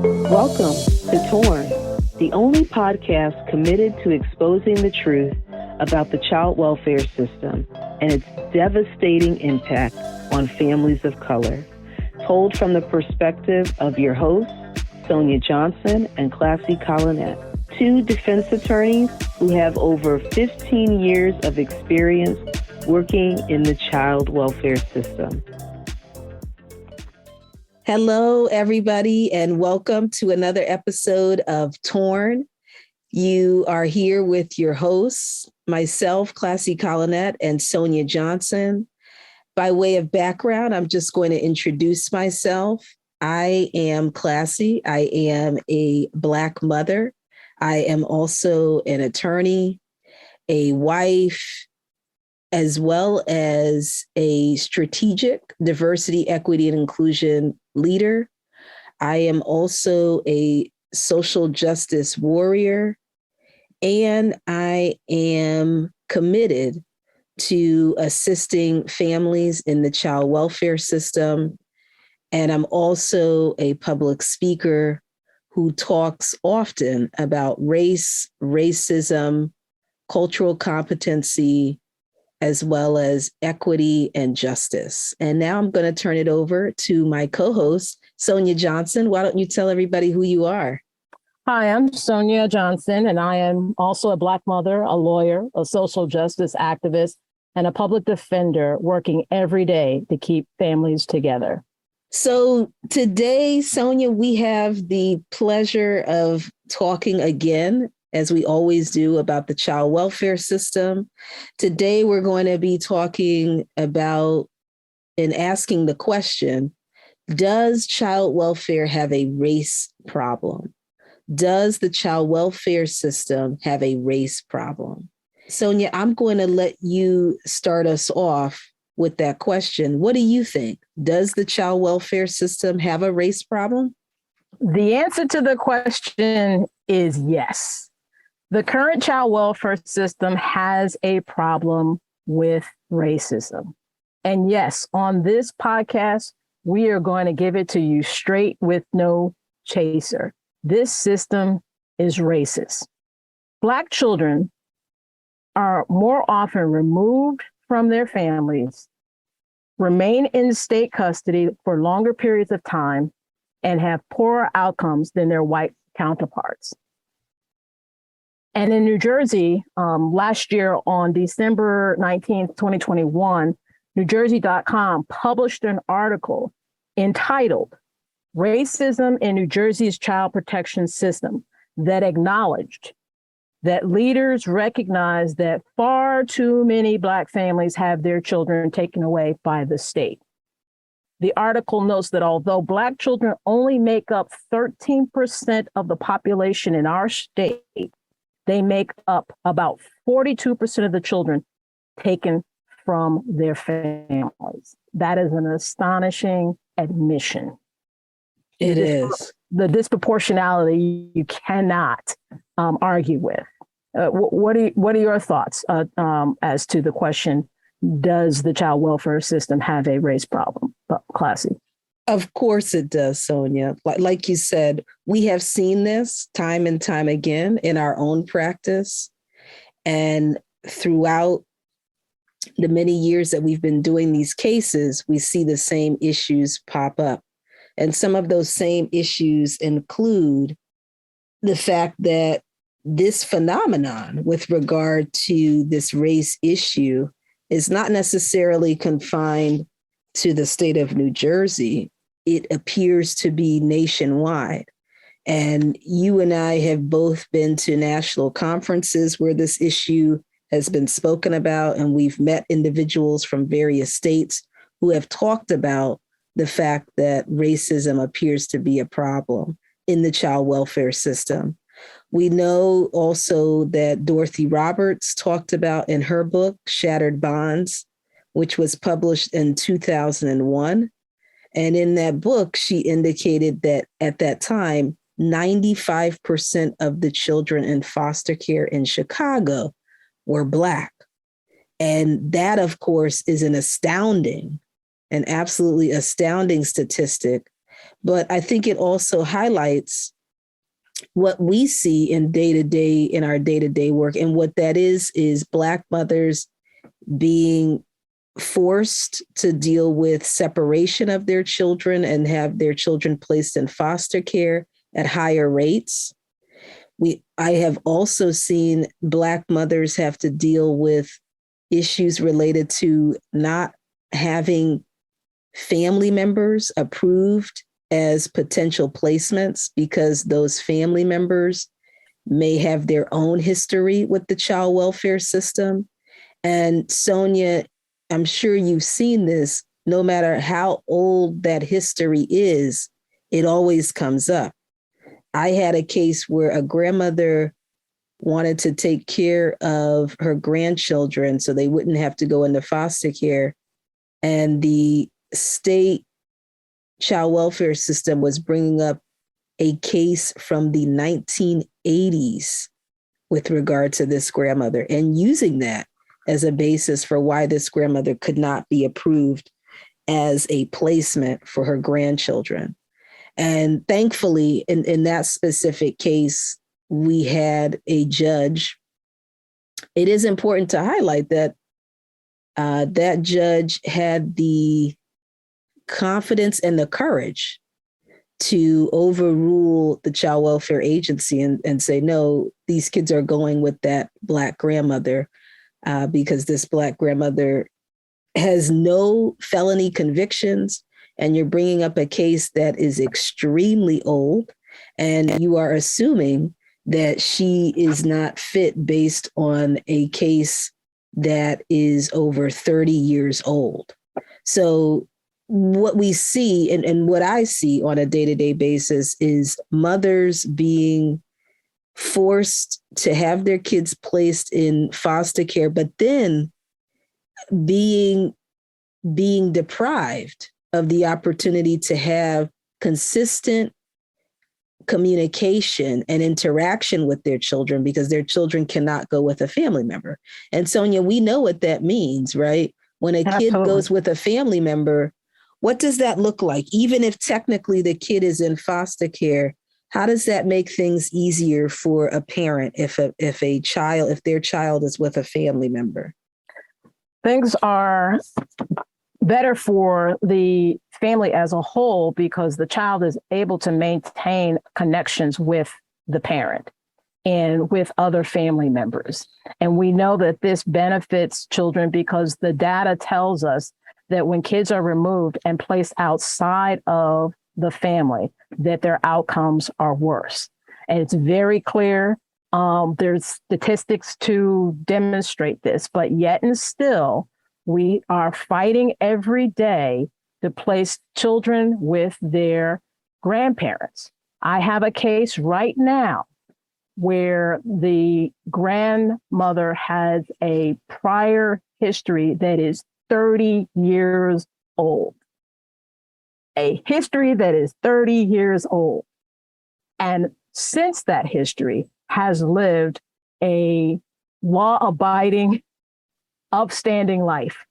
Welcome to Torn, the only podcast committed to exposing the truth about the child welfare system and its devastating impact on families of color, told from the perspective of your hosts, Sonia Johnson and Classie Colinet, two defense attorneys who have over 15 years of experience working in the child welfare system. Hello, everybody, and welcome to another episode of Torn. You are here with your hosts, myself, Classie Colinet, and Sonia Johnson. By way of background, I'm just going to introduce myself. I am Classie. I am a Black mother. I am also an attorney, a wife, as well as a strategic diversity, equity, and inclusion leader. I am also a social justice warrior, and I am committed to assisting families in the child welfare system. And I'm also a public speaker who talks often about race, racism, cultural competency, as well as equity and justice. And now I'm going to turn it over to my co-host, Sonia Johnson. Why don't you tell everybody who you are? Hi, I'm Sonia Johnson, and I am also a Black mother, a lawyer, a social justice activist, and a public defender working every day to keep families together. So today, Sonia, we have the pleasure of talking again, as we always do, about the child welfare system. Today, we're going to be talking about and asking the question, does child welfare have a race problem? Does the child welfare system have a race problem? Sonia, I'm going to let you start us off with that question. What do you think? Does the child welfare system have a race problem? The answer to the question is yes. The current child welfare system has a problem with racism. And yes, on this podcast, we are going to give it to you straight with no chaser. This system is racist. Black children are more often removed from their families, remain in state custody for longer periods of time, and have poorer outcomes than their white counterparts. And in New Jersey, last year on December 19th, 2021, NewJersey.com published an article entitled Racism in New Jersey's Child Protection System that acknowledged that leaders recognize that far too many Black families have their children taken away by the state. The article notes that although Black children only make up 13% of the population in our state, they make up about 42% of the children taken from their families. That is an astonishing admission. It is. The disproportionality you cannot argue with. What are your thoughts as to the question, does the child welfare system have a race problem, Classie? Of course it does, Sonia. Like you said, we have seen this time and time again in our own practice. And throughout the many years that we've been doing these cases, we see the same issues pop up. And some of those same issues include the fact that this phenomenon with regard to this race issue is not necessarily confined to the state of New Jersey. It appears to be nationwide. And you and I have both been to national conferences where this issue has been spoken about, and we've met individuals from various states who have talked about the fact that racism appears to be a problem in the child welfare system. We know also that Dorothy Roberts talked about in her book, Shattered Bonds, which was published in 2001. And in that book, she indicated that at that time, 95% of the children in foster care in Chicago were Black. And that, of course, is an absolutely astounding statistic. But I think it also highlights what we see in our day-to-day work. And what that is Black mothers being forced to deal with separation of their children and have their children placed in foster care at higher rates. I have also seen Black mothers have to deal with issues related to not having family members approved as potential placements because those family members may have their own history with the child welfare system. And Sonia, I'm sure you've seen this, no matter how old that history is, it always comes up. I had a case where a grandmother wanted to take care of her grandchildren so they wouldn't have to go into foster care. And the state child welfare system was bringing up a case from the 1980s with regard to this grandmother and using that as a basis for why this grandmother could not be approved as a placement for her grandchildren. And thankfully, in that specific case, we had a judge. It is important to highlight that that judge had the confidence and the courage to overrule the child welfare agency and say, no, these kids are going with that Black grandmother because this Black grandmother has no felony convictions. And you're bringing up a case that is extremely old, and you are assuming that she is not fit based on a case that is over 30 years old. So what we see and what I see on a day-to-day basis is mothers being forced to have their kids placed in foster care, but then being deprived of the opportunity to have consistent communication and interaction with their children because their children cannot go with a family member. And Sonia, we know what that means, right? When a kid goes with a family member, what does that look like? Even if technically the kid is in foster care, how does that make things easier for a parent if their child is with a family member? Things are better for the family as a whole because the child is able to maintain connections with the parent and with other family members. And we know that this benefits children because the data tells us that when kids are removed and placed outside of the family, that their outcomes are worse. And it's very clear. There's statistics to demonstrate this, but yet and still, we are fighting every day to place children with their grandparents. I have a case right now where the grandmother has a prior history that is 30 years old. A history that is 30 years old. And since that history has lived a law-abiding, upstanding life.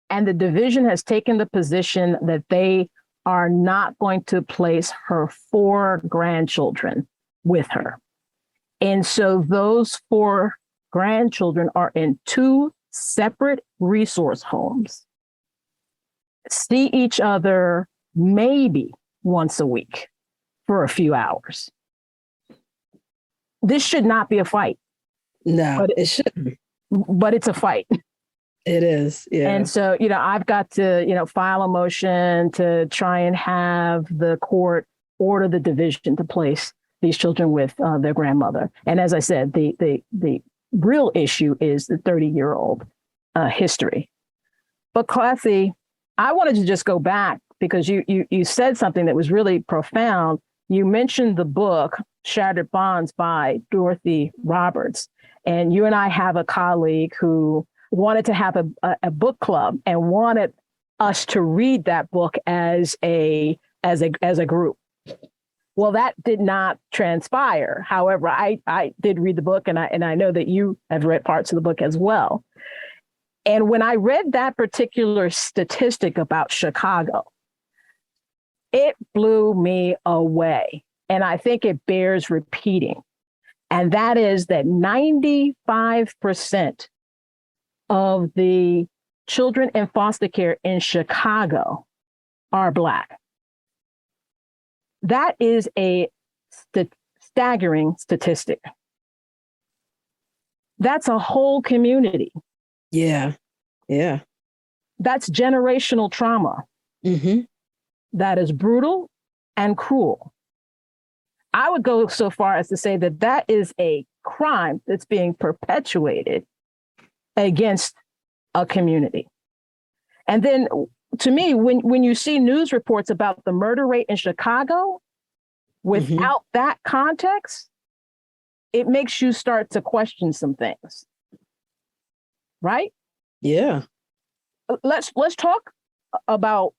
And the division has taken the position that they are not going to place her 4 grandchildren with her. And so those 4 grandchildren are in 2 separate resource homes, see each other maybe once a week for a few hours. This should not be a fight. No, it shouldn't. But it's a fight. It is, yeah. And so, I've got to, file a motion to try and have the court order the division to place these children with their grandmother. And as I said, the real issue is the 30-year-old history. But Classie, I wanted to just go back because you said something that was really profound. You mentioned the book, Shattered Bonds by Dorothy Roberts. And you and I have a colleague who wanted to have a book club and wanted us to read that book as a group. Well, that did not transpire. However, I did read the book, and I know that you have read parts of the book as well. And when I read that particular statistic about Chicago, It blew me away. And I think it bears repeating. And that is that 95% of the children in foster care in Chicago are Black. That is a staggering statistic. That's a whole community. Yeah. Yeah. That's generational trauma. Mm-hmm. That is brutal and cruel. I would go so far as to say that that is a crime that's being perpetuated against a community. And then to me, when you see news reports about the murder rate in Chicago, without that context, it makes you start to question some things. Right? Yeah. Let's talk about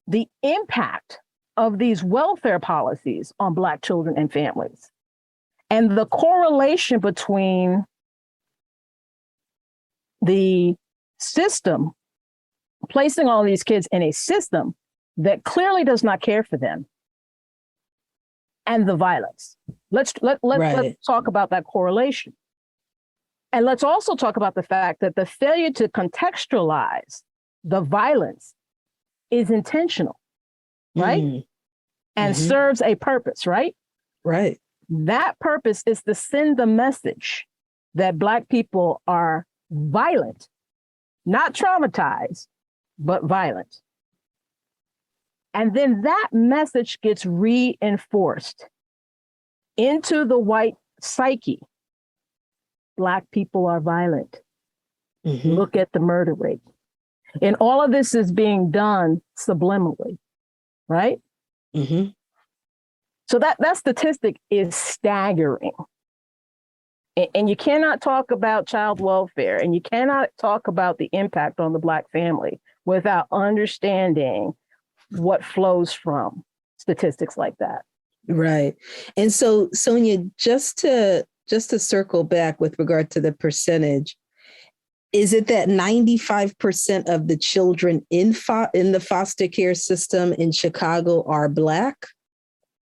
the impact of these welfare policies on Black children and families, and the correlation between the system, placing all these kids in a system that clearly does not care for them, and the violence. Let's talk about that correlation. And let's also talk about the fact that the failure to contextualize the violence is intentional, right? And serves a purpose, right? Right. That purpose is to send the message that Black people are violent, not traumatized, but violent. And then that message gets reinforced into the white psyche. Black people are violent. Look at the murder rate. And all of this is being done subliminally, right? So that statistic is staggering. And you cannot talk about child welfare, and you cannot talk about the impact on the Black family without understanding what flows from statistics like that. Right. And so, Sonia, just to circle back with regard to the percentage, is it that 95% of the children in the foster care system in Chicago are Black?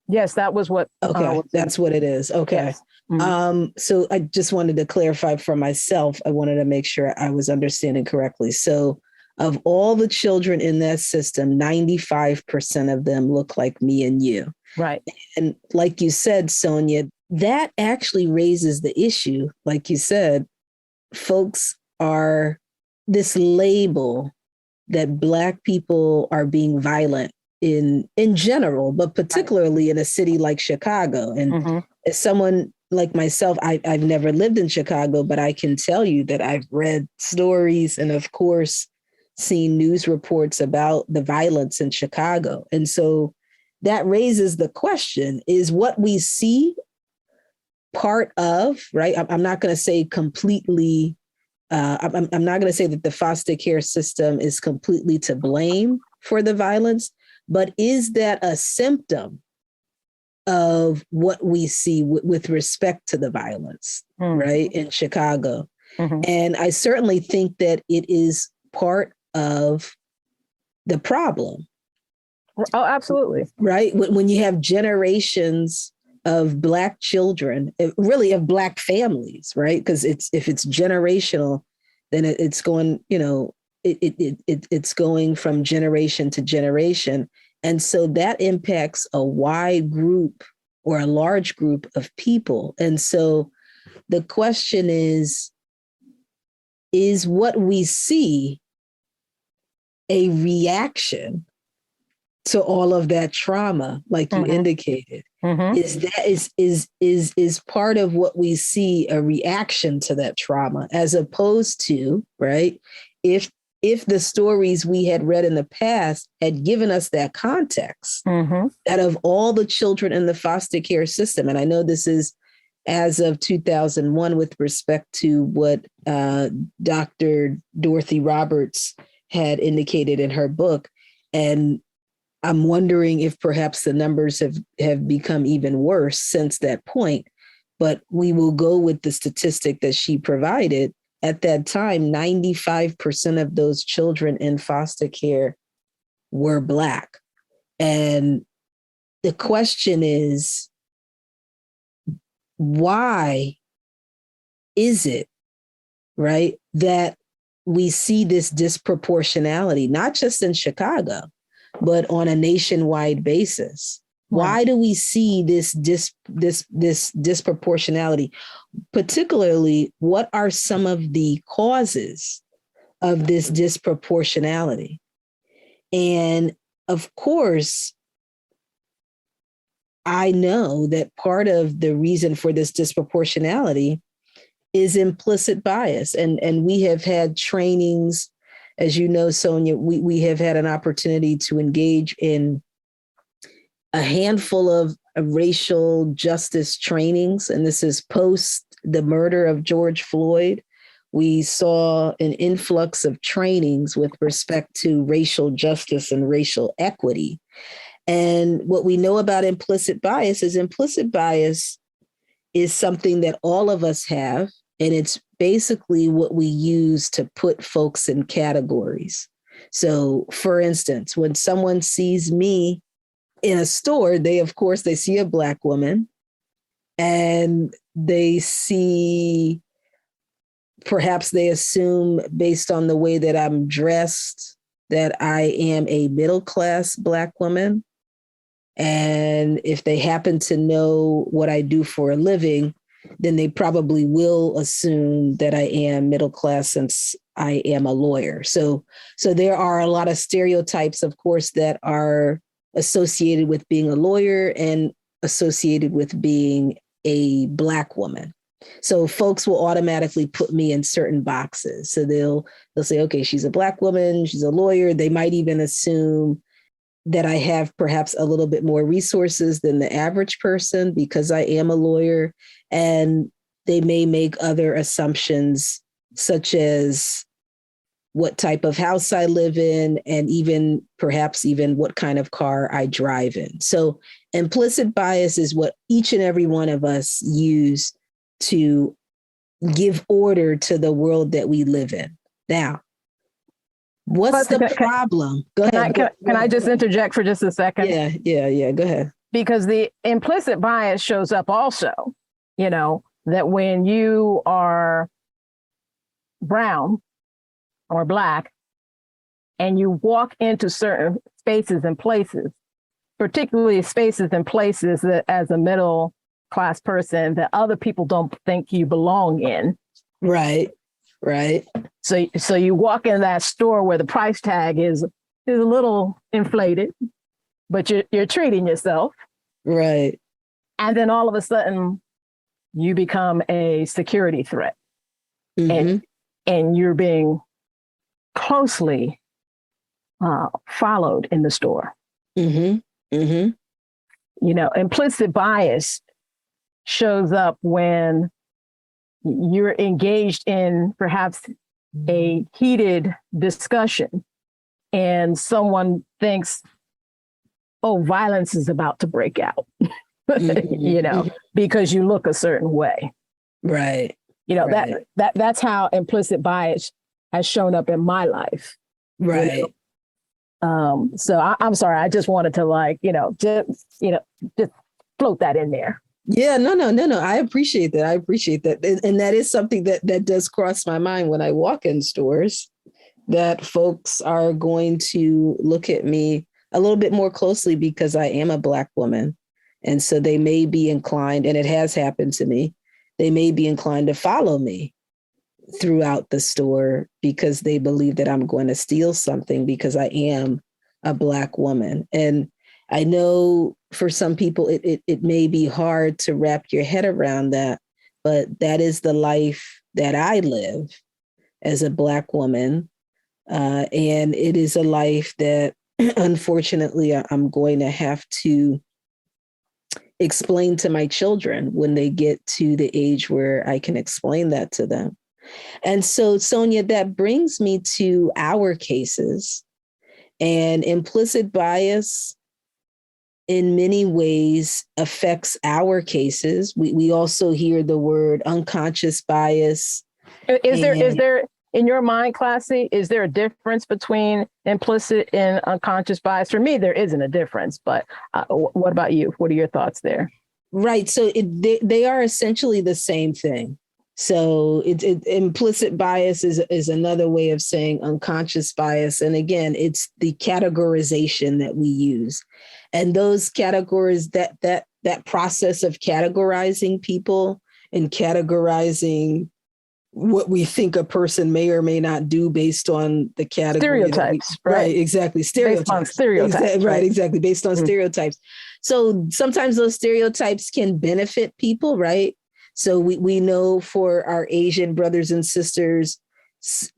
Yes, that was what. Okay, that's what it is. Okay. Yes. So I just wanted to clarify for myself. I wanted to make sure I was understanding correctly. So of all the children in that system, 95% of them look like me and you. Right. And like you said, Sonia, that actually raises the issue. Like you said, folks are this label that Black people are being violent in general, but particularly in a city like Chicago. And as someone like myself, I've never lived in Chicago, but I can tell you that I've read stories and, of course, seen news reports about the violence in Chicago. And so that raises the question, is what we see part of, right? I'm not going to say completely, I'm not going to say that the foster care system is completely to blame for the violence, but is that a symptom of what we see with respect to the violence, right, in Chicago? And I certainly think that it is part of the problem. Oh, absolutely. Right? When you have generations of Black children, really of Black families, right? Because if it's generational, then it's going, it's going from generation to generation. And so that impacts a wide group or a large group of people. And so the question is what we see a reaction to all of that trauma, like you indicated? Is part of what we see a reaction to that trauma, as opposed to, right, if the stories we had read in the past had given us that context, that of all the children in the foster care system, and I know this is as of 2001 with respect to what Dr. Dorothy Roberts had indicated in her book, and I'm wondering if perhaps the numbers have become even worse since that point, but we will go with the statistic that she provided. At that time, 95% of those children in foster care were Black. And the question is, why is it, right, that we see this disproportionality, not just in Chicago, but on a nationwide basis? Why do we see this disproportionality? Particularly, what are some of the causes of this disproportionality? And of course, I know that part of the reason for this disproportionality is implicit bias. And we have had trainings, as you know, Sonia, we have had an opportunity to engage in a handful of racial justice trainings. And this is post the murder of George Floyd. We saw an influx of trainings with respect to racial justice and racial equity. And what we know about implicit bias is something that all of us have. And it's basically what we use to put folks in categories. So for instance, when someone sees me in a store, they see a Black woman and perhaps they assume based on the way that I'm dressed that I am a middle-class Black woman. And if they happen to know what I do for a living, then they probably will assume that I am middle class since I am a lawyer. So there are a lot of stereotypes, of course, that are associated with being a lawyer and associated with being a Black woman. So folks will automatically put me in certain boxes. So they'll say, okay, she's a Black woman, she's a lawyer. They might even assume that I have perhaps a little bit more resources than the average person because I am a lawyer. And they may make other assumptions, such as what type of house I live in, and perhaps even what kind of car I drive in. So implicit bias is what each and every one of us use to give order to the world that we live in. Now, what's the problem? Go ahead. Can I just interject for just a second? Yeah. Go ahead. Because the implicit bias shows up also, that when you are brown or Black and you walk into certain spaces and places, particularly spaces and places that as a middle class person that other people don't think you belong in. Right. So you walk in that store where the price tag is a little inflated, but you're treating yourself. Right. And then all of a sudden you become a security threat. Mm-hmm. And you're being closely followed in the store. Mm-hmm. Mm-hmm. Implicit bias shows up when you're engaged in perhaps a heated discussion and someone thinks, oh, violence is about to break out, mm-hmm. Because you look a certain way. Right. Right. That's how implicit bias has shown up in my life. Right. So I'm sorry. I just wanted to just float that in there. Yeah, no. I appreciate that. And that is something that does cross my mind when I walk in stores, that folks are going to look at me a little bit more closely because I am a Black woman. And so they may be inclined, and it has happened to me, they may be inclined to follow me throughout the store because they believe that I'm going to steal something because I am a Black woman. And I know for some people, it may be hard to wrap your head around that, but that is the life that I live as a Black woman. And it is a life that, unfortunately, I'm going to have to explain to my children when they get to the age where I can explain that to them. And so, Sonia, that brings me to our cases. And implicit bias in many ways affects our cases. We also hear the word unconscious bias. Is in your mind, Classie, is there a difference between implicit and unconscious bias? For me, there isn't a difference, but what about you? What are your thoughts there? Right. So they are essentially the same thing. So implicit bias is another way of saying unconscious bias. And again, it's the categorization that we use. And those categories, that process of categorizing people and categorizing what we think a person may or may not do based on the category. Stereotypes, right? Exactly. Stereotypes. Based on stereotypes. Right, exactly. Based on stereotypes. So sometimes those stereotypes can benefit people, right? So we know for our Asian brothers and sisters,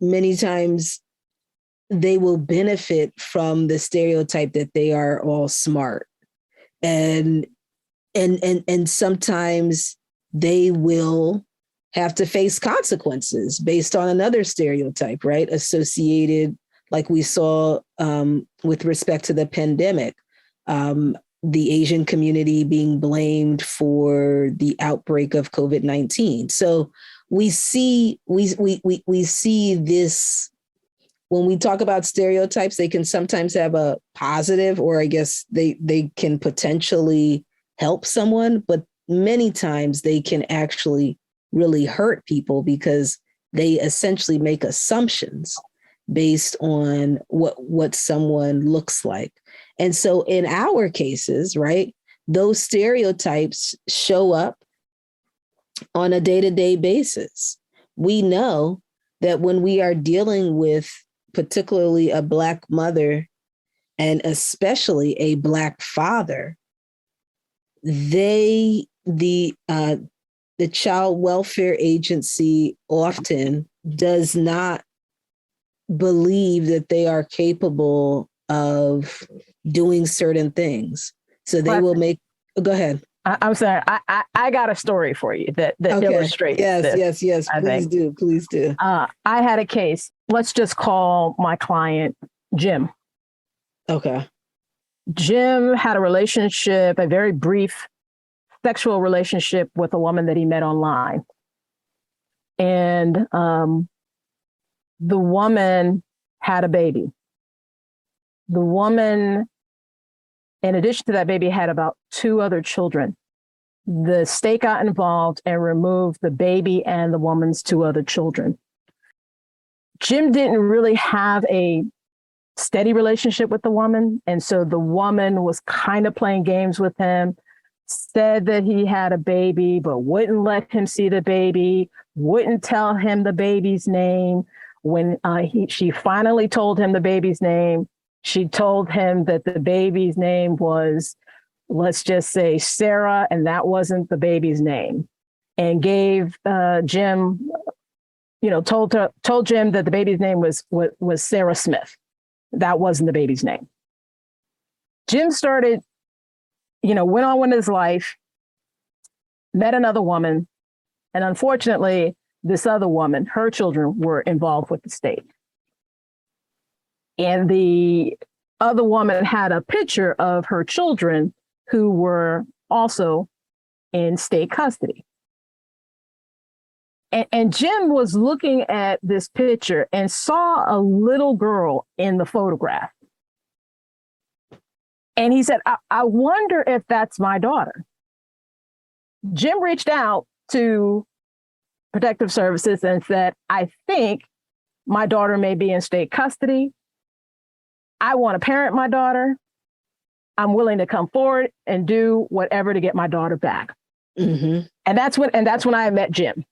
many times they will benefit from the stereotype that they are all smart. And sometimes they will have to face consequences based on another stereotype, right? Associated, like we saw with respect to the pandemic, the Asian community being blamed for the outbreak of COVID-19. So we see this when we talk about stereotypes. They can sometimes have a positive, or I guess they can potentially help someone, but many times they can actually really hurt people because they essentially make assumptions based on what someone looks like. And so in our cases, right, those stereotypes show up on a day-to-day basis. We know that when we are dealing with particularly a Black mother and especially a Black father, the child welfare agency often does not believe that they are capable of doing certain things. So they will make, go ahead. I'm sorry. I got a story for you that illustrates this. Yes. Please do. I had a case. Let's just call my client Jim. Okay. Jim had a very brief sexual relationship with a woman that he met online. And the woman had a baby. The woman, in addition to that baby, had about 2 other children. The state got involved and removed the baby and the woman's 2 other children. Jim didn't really have a steady relationship with the woman. And so the woman was kind of playing games with him, said that he had a baby, but wouldn't let him see the baby, wouldn't tell him the baby's name. When she finally told him the baby's name, she told him that the baby's name was, let's just say, Sarah, and that wasn't the baby's name, and gave Jim, told Jim that the baby's name was Sarah Smith. That wasn't the baby's name. Jim started, went on with his life, met another woman, and unfortunately, this other woman, her children were involved with the state. And the other woman had a picture of her children who were also in state custody. And Jim was looking at this picture and saw a little girl in the photograph. And he said, I wonder if that's my daughter. Jim reached out to Protective Services and said, I think my daughter may be in state custody. I want to parent my daughter. I'm willing to come forward and do whatever to get my daughter back. Mm-hmm. And that's when I met Jim.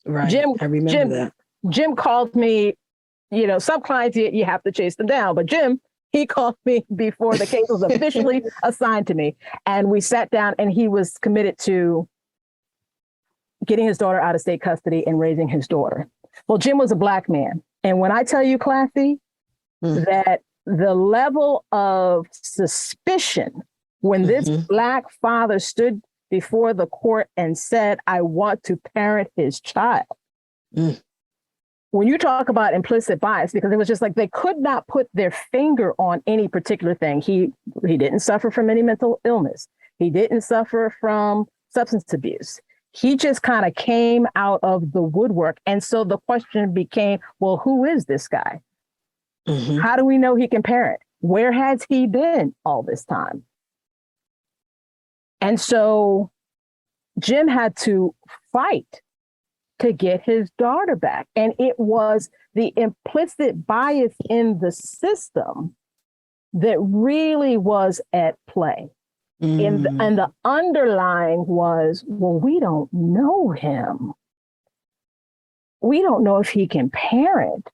Right. I remember that. Jim called me, some clients, you have to chase them down, but Jim, he called me before the case was officially assigned to me. And we sat down, and he was committed to getting his daughter out of state custody and raising his daughter. Well, Jim was a Black man. And when I tell you, Classie, that the level of suspicion when this Black father stood before the court and said, I want to parent his child. When you talk about implicit bias, because it was just like they could not put their finger on any particular thing. He didn't suffer from any mental illness. He didn't suffer from substance abuse. He just kind of came out of the woodwork. And so the question became, well, who is this guy? Mm-hmm. How do we know he can parent? Where has he been all this time? And so Jim had to fight to get his daughter back. And it was the implicit bias in the system that really was at play. And the underlying was, well, we don't know him. We don't know if he can parent.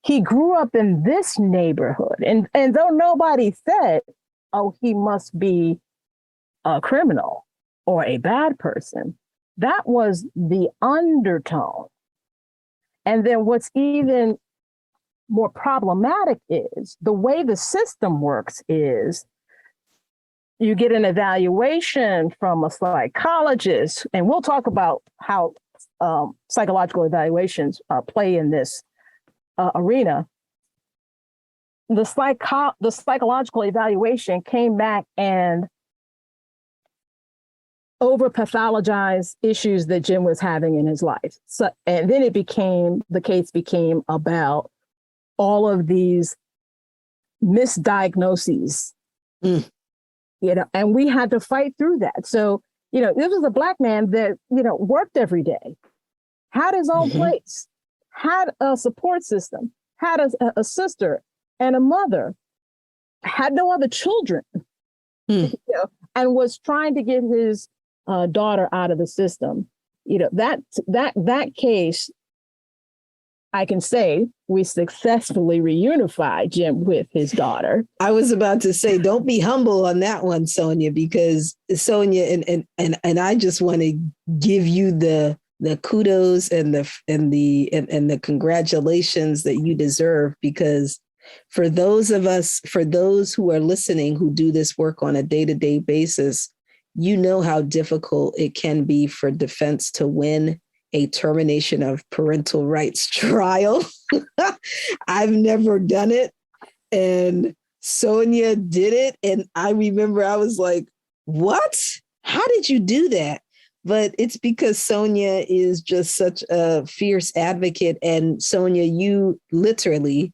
He grew up in this neighborhood. And though nobody said, oh, he must be a criminal or a bad person, that was the undertone. And then what's even more problematic is the way the system works is you get an evaluation from a psychologist, and we'll talk about how psychological evaluations play in this arena. The psychological evaluation came back and over pathologized issues that Jim was having in his life. So, and then the case became about all of these misdiagnoses, and we had to fight through that. So, this was a Black man that, worked every day, had his own place, had a support system, had a sister and a mother, had no other children, and was trying to get his daughter out of the system. That case, I can say we successfully reunified Jim with his daughter. I was about to say, don't be humble on that one, Sonia, because Sonia and I just want to give you the kudos and the congratulations that you deserve, because for those who are listening who do this work on a day-to-day basis, you know how difficult it can be for defense to win a termination of parental rights trial. I've never done it, and Sonia did it. And I remember I was like, what? How did you do that? But it's because Sonia is just such a fierce advocate. And Sonia, you literally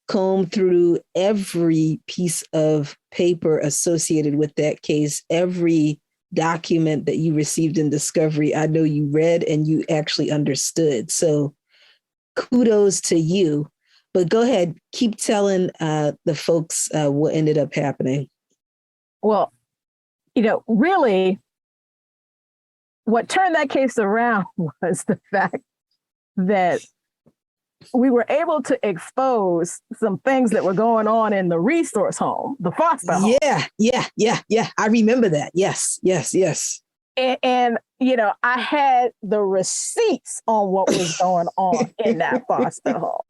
comb through every piece of paper associated with that case, every document that you received in discovery. I know you read and you actually understood. So kudos to you. But go ahead, keep telling the folks what ended up happening. Well, really, what turned that case around was the fact that we were able to expose some things that were going on in the resource home, the foster home. Yeah. I remember that. Yes. And I had the receipts on what was going on in that foster home.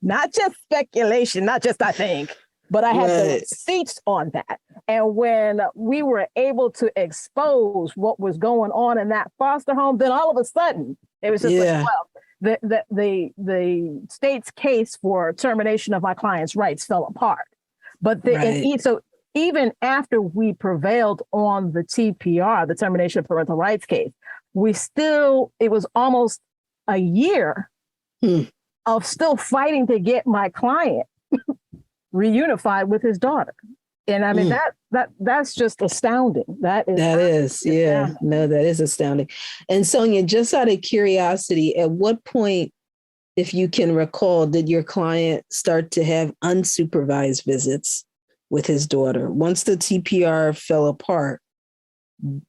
Not just speculation, not just I think, but I had the receipts on that. And when we were able to expose what was going on in that foster home, then all of a sudden it was just like, well, the state's case for termination of my client's rights fell apart. But so even after we prevailed on the TPR, the termination of parental rights case, it was almost a year of still fighting to get my client reunified with his daughter. And I mean, that's just astounding. That is astounding. And Sonia, just out of curiosity, at what point, if you can recall, did your client start to have unsupervised visits with his daughter? Once the TPR fell apart,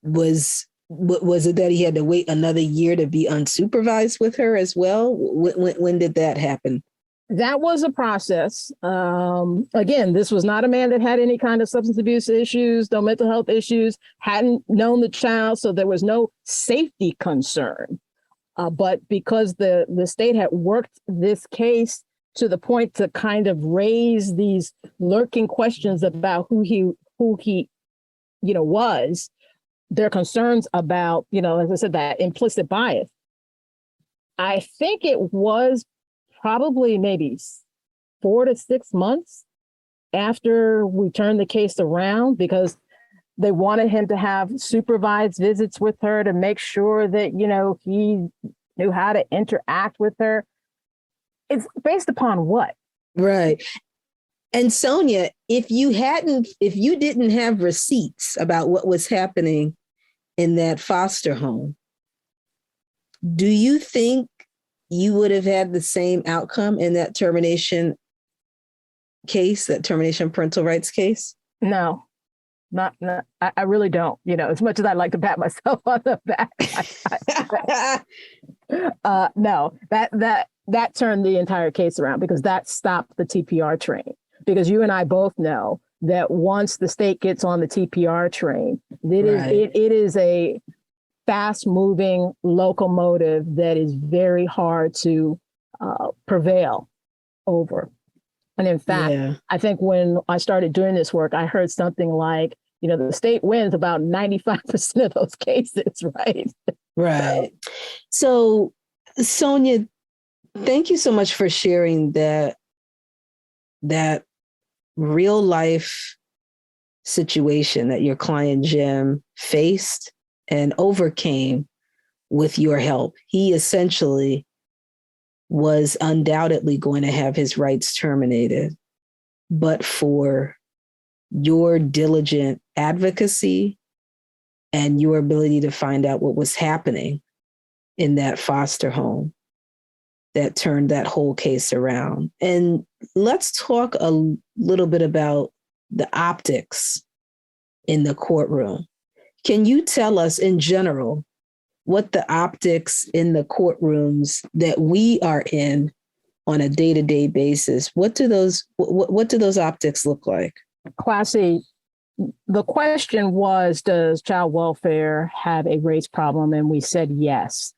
was it that he had to wait another year to be unsupervised with her as well? When did that happen? That was a process. Again, this was not a man that had any kind of substance abuse issues, no mental health issues, hadn't known the child, so there was no safety concern. But because the state had worked this case to the point to kind of raise these lurking questions about who he was, their concerns about, as I said, that implicit bias. I think it was probably maybe 4 to 6 months after we turned the case around, because They wanted him to have supervised visits with her to make sure that, he knew how to interact with her. It's based upon what? Right. And Sonia, if you didn't have receipts about what was happening in that foster home, do you think you would have had the same outcome in that termination case, that termination parental rights case? No, not I really don't. As much as I like to pat myself on the back, no, that turned the entire case around, because that stopped the TPR train. Because you and I both know that once the state gets on the TPR train, it is a fast-moving locomotive that is very hard to prevail over. And in fact, I think when I started doing this work, I heard something like, the state wins about 95% of those cases, right? Right. So, Sonia, thank you so much for sharing that real life situation that your client Jim faced and overcame with your help. He essentially was undoubtedly going to have his rights terminated, but for your diligent advocacy and your ability to find out what was happening in that foster home, that turned that whole case around. And let's talk a little bit about the optics in the courtroom. Can you tell us in general what the optics in the courtrooms that we are in on a day-to-day basis, what do those optics look like? Classie, the question was, does child welfare have a race problem? And we said yes.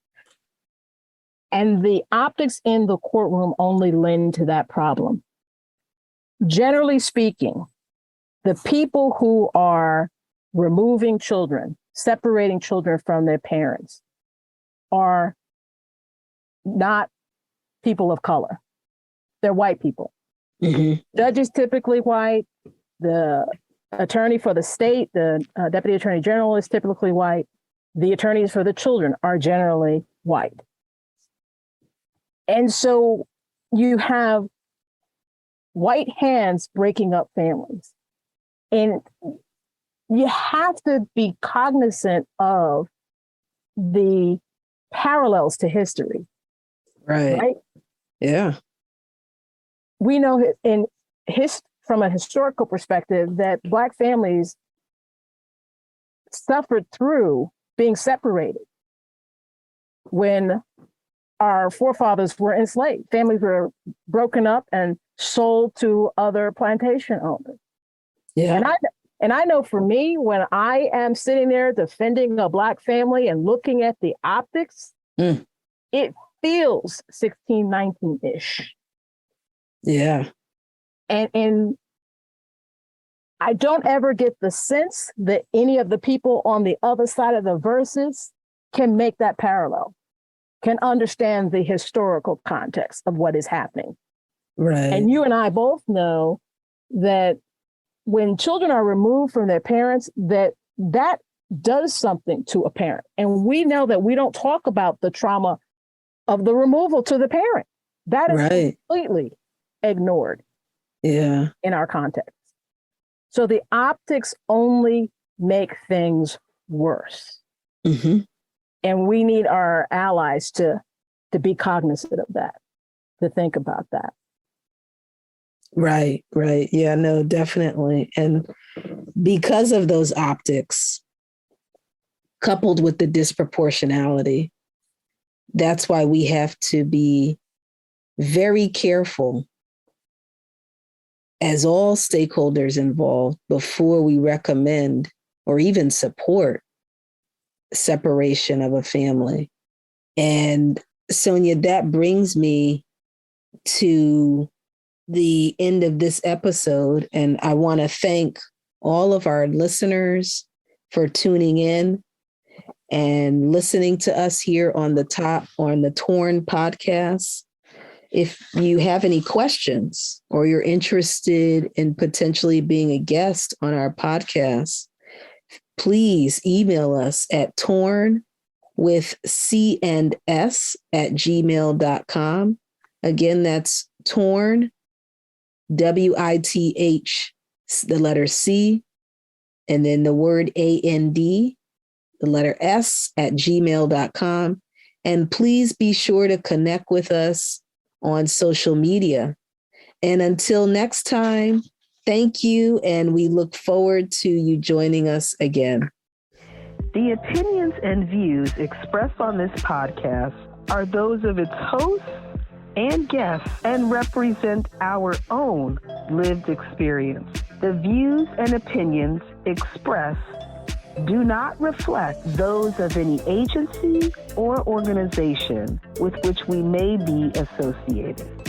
And the optics in the courtroom only lend to that problem. Generally speaking, the people who are removing children, separating children from their parents, are not people of color. They're white people. Mm-hmm. Judges typically white. The attorney for the state, the deputy attorney general, is typically white. The attorneys for the children are generally white. And so you have white hands breaking up families. And you have to be cognizant of the parallels to history. Right? Yeah. We know from a historical perspective that Black families suffered through being separated when our forefathers were enslaved. Families were broken up and sold to other plantation owners. Yeah. And I know for me, when I am sitting there defending a Black family and looking at the optics, it feels 1619-ish. Yeah. And I don't ever get the sense that any of the people on the other side of the verses can make that parallel, can understand the historical context of what is happening. Right. And you and I both know that when children are removed from their parents, that does something to a parent. And we know that we don't talk about the trauma of the removal to the parent. That is completely ignored in our context. So the optics only make things worse. Mm-hmm. And we need our allies to be cognizant of that, to think about that. Right. Yeah, no, definitely. And because of those optics, coupled with the disproportionality, that's why we have to be very careful as all stakeholders involved before we recommend or even support separation of a family. And Sonia, that brings me to the end of this episode. And I want to thank all of our listeners for tuning in and listening to us here on the Torn podcast. If you have any questions or you're interested in potentially being a guest on our podcast, please email us at tornwithc&s@gmail.com. Again, that's torn, WITH, the letter C, and then the word AND, the letter S, @gmail.com. And please be sure to connect with us on social media. And until next time, thank you, and we look forward to you joining us again. The opinions and views expressed on this podcast are those of its hosts and guests and represent our own lived experience. The views and opinions expressed do not reflect those of any agency or organization with which we may be associated.